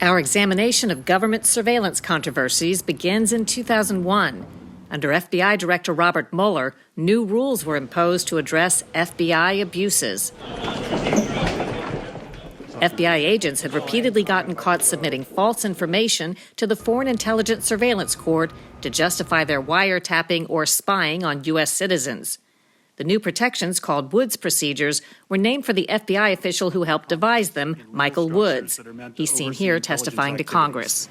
Our examination of government surveillance controversies begins in 2001. Under FBI Director Robert Mueller, new rules were imposed to address FBI abuses. FBI agents had repeatedly gotten caught submitting false information to the Foreign Intelligence Surveillance Court to justify their wiretapping or spying on U.S. citizens. The new protections, called Woods procedures, were named for the FBI official who helped devise them, Michael Woods. He's seen here testifying to Congress.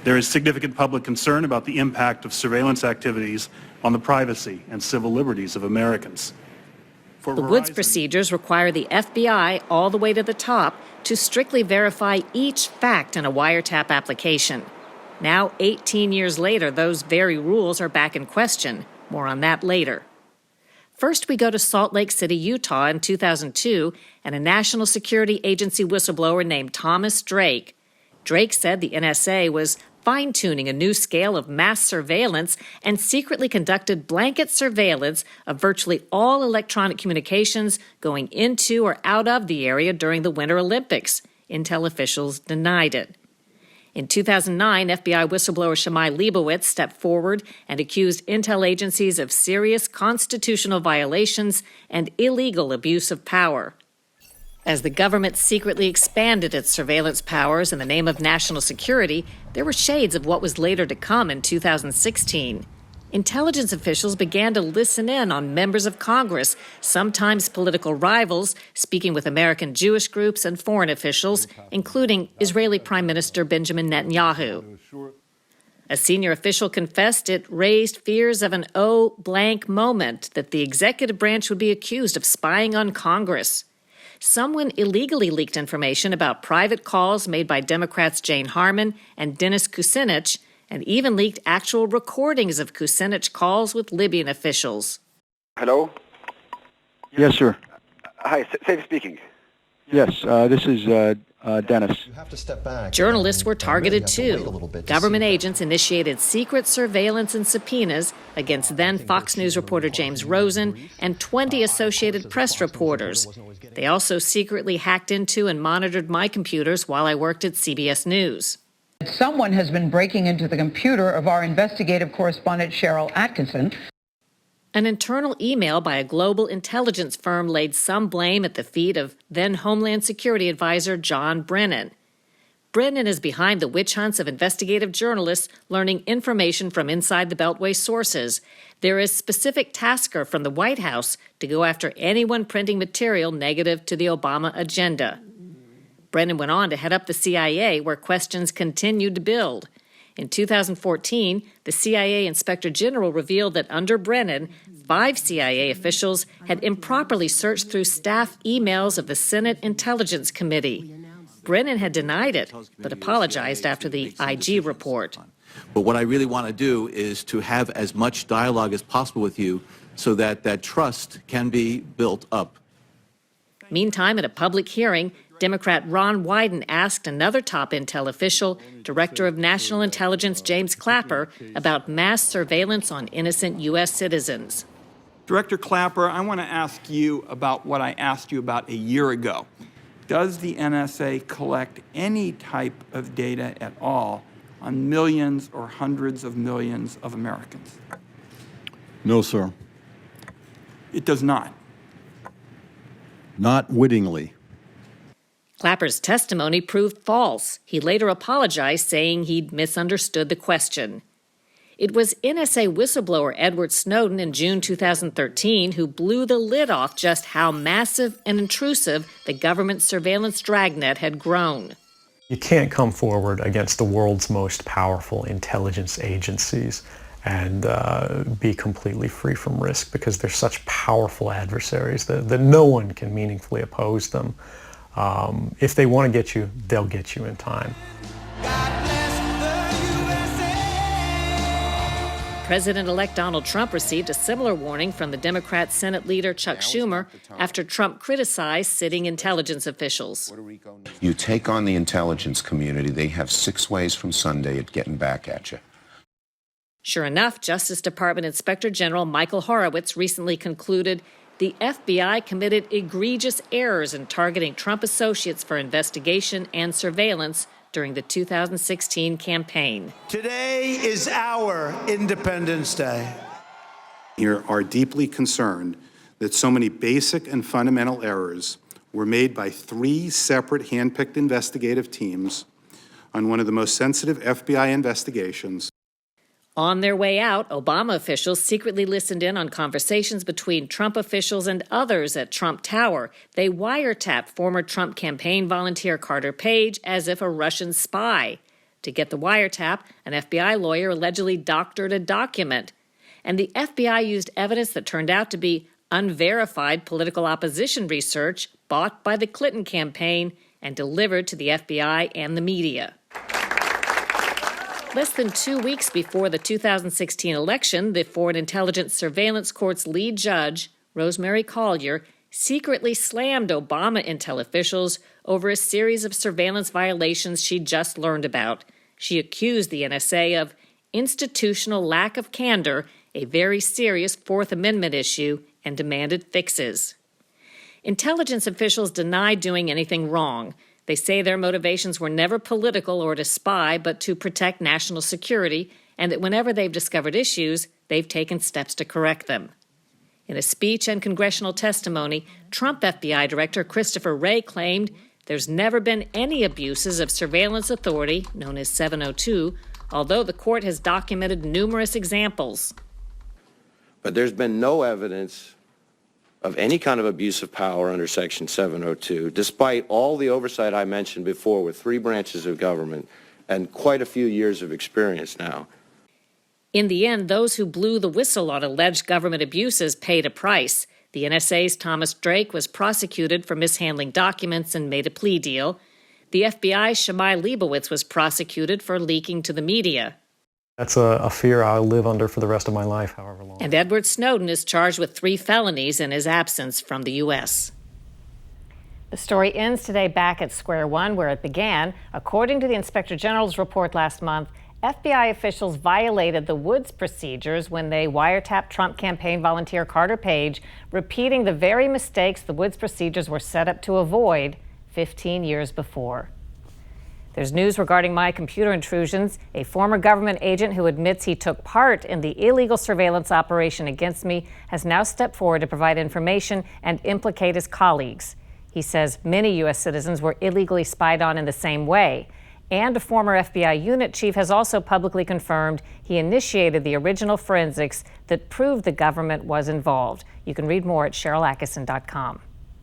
There is significant public concern about the impact of surveillance activities on the privacy and civil liberties of Americans. The Woods procedures require the FBI, all the way to the top, to strictly verify each fact in a wiretap application. Now, 18 years later, those very rules are back in question. More on that later. First, we go to Salt Lake City, Utah in 2002, and a National Security Agency whistleblower named Thomas Drake. Drake said the NSA was fine-tuning a new scale of mass surveillance and secretly conducted blanket surveillance of virtually all electronic communications going into or out of the area during the Winter Olympics. Intel officials denied it. In 2009, FBI whistleblower Shammai Leibowitz stepped forward and accused Intel agencies of serious constitutional violations and illegal abuse of power. As the government secretly expanded its surveillance powers in the name of national security, there were shades of what was later to come in 2016. Intelligence officials began to listen in on members of Congress, sometimes political rivals, speaking with American Jewish groups and foreign officials, including Israeli Prime Minister Benjamin Netanyahu. A senior official confessed it raised fears of an blank moment that the executive branch would be accused of spying on Congress. Someone illegally leaked information about private calls made by Democrats Jane Harman and Dennis Kucinich, and even leaked actual recordings of Kucinich calls with Libyan officials. Hello? Yes, sir. Hi, Safe speaking. Yes, this is Dennis. You have to step back. Journalists were targeted too. Government agents initiated secret surveillance and subpoenas against then Fox News reporter James Rosen and 20 Associated Press reporters. They also secretly hacked into and monitored my computers while I worked at CBS News. Someone has been breaking into the computer of our investigative correspondent Sharyl Attkisson. An internal email by a global intelligence firm laid some blame at the feet of then Homeland Security Advisor John Brennan. Brennan is behind the witch hunts of investigative journalists learning information from inside the Beltway sources. There is specific tasker from the White House to go after anyone printing material negative to the Obama agenda. Brennan went on to head up the CIA, where questions continued to build. In 2014, the CIA Inspector General revealed that under Brennan, 5 CIA officials had improperly searched through staff emails of the Senate Intelligence Committee. Brennan had denied it, but apologized after the IG report. But what I really want to do is to have as much dialogue as possible with you so that that trust can be built up. Meantime, at a public hearing, Democrat Ron Wyden asked another top Intel official, Director of National Intelligence James Clapper, about mass surveillance on innocent U.S. citizens. Director Clapper, I want to ask you about what I asked you about a year ago. Does the NSA collect any type of data at all on millions or hundreds of millions of Americans? No, sir. It does not. Not wittingly. Clapper's testimony proved false. He later apologized, saying he'd misunderstood the question. It was NSA whistleblower Edward Snowden in June 2013 who blew the lid off just how massive and intrusive the government surveillance dragnet had grown. You can't come forward against the world's most powerful intelligence agencies and be completely free from risk, because they're such powerful adversaries that no one can meaningfully oppose them. If they want to get you, they'll get you in time. President-elect Donald Trump received a similar warning from the Democrat Senate leader Chuck Schumer after Trump criticized sitting intelligence officials. You take on the intelligence community, they have 6 ways from Sunday at getting back at you. Sure enough, Justice Department Inspector General Michael Horowitz recently concluded the FBI committed egregious errors in targeting Trump associates for investigation and surveillance during the 2016 campaign. Today is our Independence Day. Here are deeply concerned that so many basic and fundamental errors were made by 3 separate hand-picked investigative teams on one of the most sensitive FBI investigations. On their way out, Obama officials secretly listened in on conversations between Trump officials and others at Trump Tower. They wiretapped former Trump campaign volunteer Carter Page as if a Russian spy. To get the wiretap, an FBI lawyer allegedly doctored a document. And the FBI used evidence that turned out to be unverified political opposition research bought by the Clinton campaign and delivered to the FBI and the media. Less than 2 weeks before the 2016 election, the Foreign Intelligence Surveillance Court's lead judge, Rosemary Collyer, secretly slammed Obama intel officials over a series of surveillance violations she just learned about. She accused the NSA of institutional lack of candor, a very serious Fourth Amendment issue, and demanded fixes. Intelligence officials deny doing anything wrong. They say their motivations were never political or to spy, but to protect national security, and that whenever they've discovered issues, they've taken steps to correct them. In a speech and congressional testimony, Trump FBI Director Christopher Wray claimed there's never been any abuses of surveillance authority, known as 702, although the court has documented numerous examples. But there's been no evidence of any kind of abuse of power under Section 702, despite all the oversight I mentioned before with 3 branches of government and quite a few years of experience now. In the end, those who blew the whistle on alleged government abuses paid a price. The NSA's Thomas Drake was prosecuted for mishandling documents and made a plea deal. The FBI's Shammai Leibowitz was prosecuted for leaking to the media. That's a fear I'll live under for the rest of my life, however long. And Edward Snowden is charged with 3 felonies in his absence from the U.S. The story ends today back at square one where it began. According to the Inspector General's report last month, FBI officials violated the Woods procedures when they wiretapped Trump campaign volunteer Carter Page, repeating the very mistakes the Woods procedures were set up to avoid 15 years before. There's news regarding my computer intrusions. A former government agent who admits he took part in the illegal surveillance operation against me has now stepped forward to provide information and implicate his colleagues. He says many U.S. citizens were illegally spied on in the same way. And a former FBI unit chief has also publicly confirmed he initiated the original forensics that proved the government was involved. You can read more at SharylAttkisson.com.